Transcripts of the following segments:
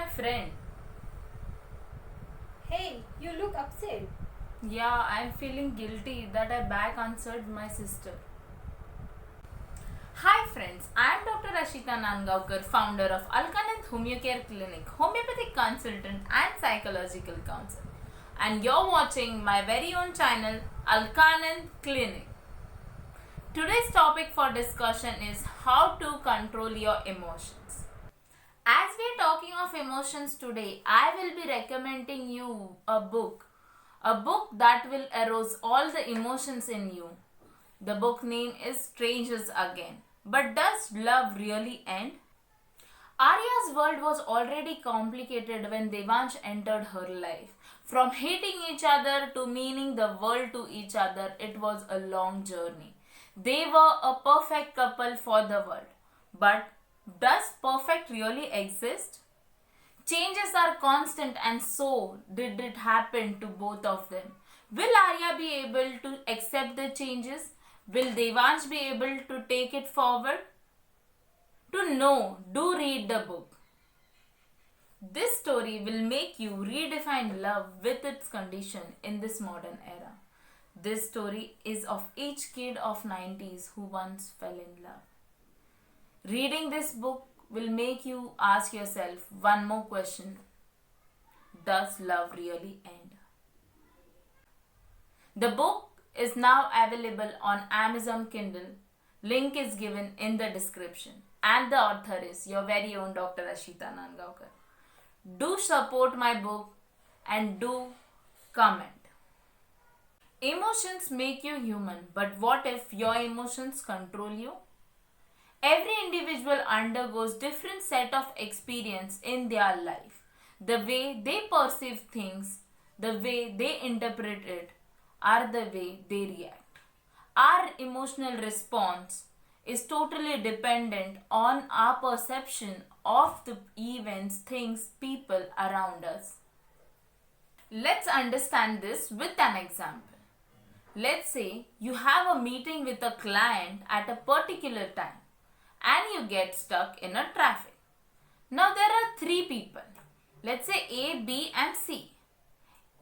my friend. Hey, you look upset. Yeah, I'm feeling guilty that I back answered my sister. Hi friends, I'm Dr. Ashita Nangaonkar, founder of Alkanand Homeocare Clinic, homeopathic consultant and psychological counselor. And you're watching my very own channel, Alkanand Clinic. Today's topic for discussion is how to control your emotions. As we're talking of emotions today, I will be recommending you a book that will arouse all the emotions in you. The book name is Strangers Again. But does love really end? Arya's world was already complicated when Devansh entered her life. From hating each other to meaning the world to each other, it was a long journey. They were a perfect couple for the world. But does perfect really exist? Changes are constant, and so did it happen to both of them. Will Arya be able to accept the changes? Will Devansh be able to take it forward? To know, do read the book. This story will make you redefine love with its condition in this modern era. This story is of each kid of 90s who once fell in love. Reading this book will make you ask yourself one more question. Does love really end? The book is now available on Amazon Kindle. Link is given in the description. And the author is your very own Dr. Ashita Nangaonkar. Do support my book and do comment. Emotions make you human, but what if your emotions control you? Every individual undergoes different set of experience in their life. The way they perceive things, the way they interpret it, are the way they react. Our emotional response is totally dependent on our perception of the events, things, people around us. Let's understand this with an example. Let's say you have a meeting with a client at a particular time and you get stuck in a traffic. Now there are three people. Let's say A, B and C.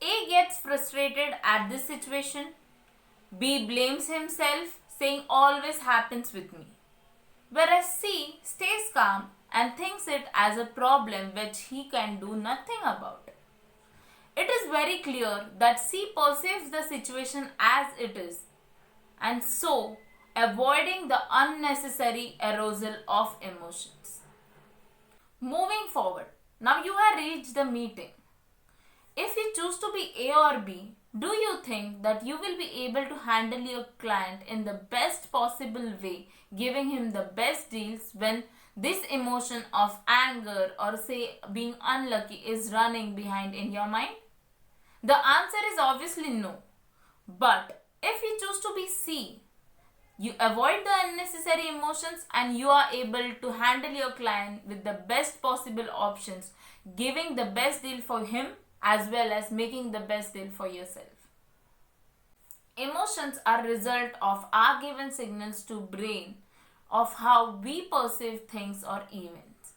A gets frustrated at this situation. B blames himself, saying always happens with me. Whereas C stays calm and thinks it as a problem which he can do nothing about. It is very clear that C perceives the situation as it is, and so avoiding the unnecessary arousal of emotions. Moving forward, now you have reached the meeting. If you choose to be A or B, do you think that you will be able to handle your client in the best possible way, giving him the best deals when this emotion of anger or say being unlucky is running behind in your mind? The answer is obviously no. But if you choose to be C, you avoid the unnecessary emotions and you are able to handle your client with the best possible options, giving the best deal for him as well as making the best deal for yourself. Emotions are result of our given signals to brain of how we perceive things or events.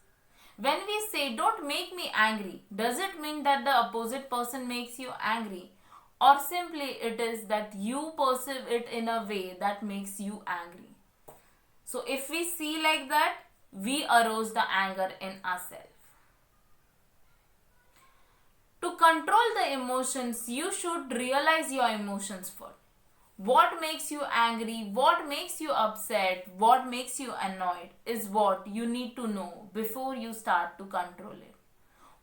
When we say don't make me angry, does it mean that the opposite person makes you angry? Or simply it is that you perceive it in a way that makes you angry. So if we see like that, we arouse the anger in ourselves. To control the emotions, you should realize your emotions first. What makes you angry, what makes you upset, what makes you annoyed is what you need to know before you start to control it.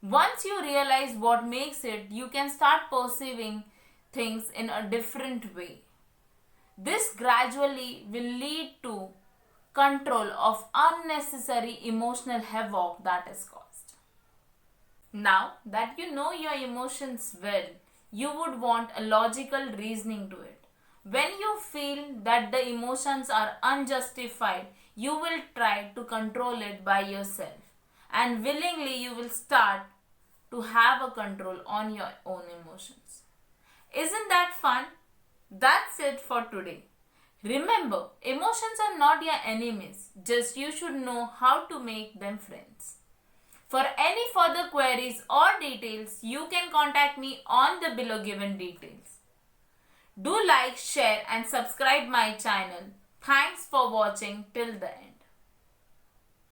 Once you realize what makes it, you can start perceiving things in a different way. This gradually will lead to control of unnecessary emotional havoc that is caused. Now that you know your emotions well, you would want a logical reasoning to it. When you feel that the emotions are unjustified, you will try to control it by yourself, and willingly you will start to have a control on your own emotions. Isn't that fun? That's it for today. Remember, emotions are not your enemies, just you should know how to make them friends. For any further queries or details, you can contact me on the below given details. Do like, share and subscribe my channel. Thanks for watching till the end.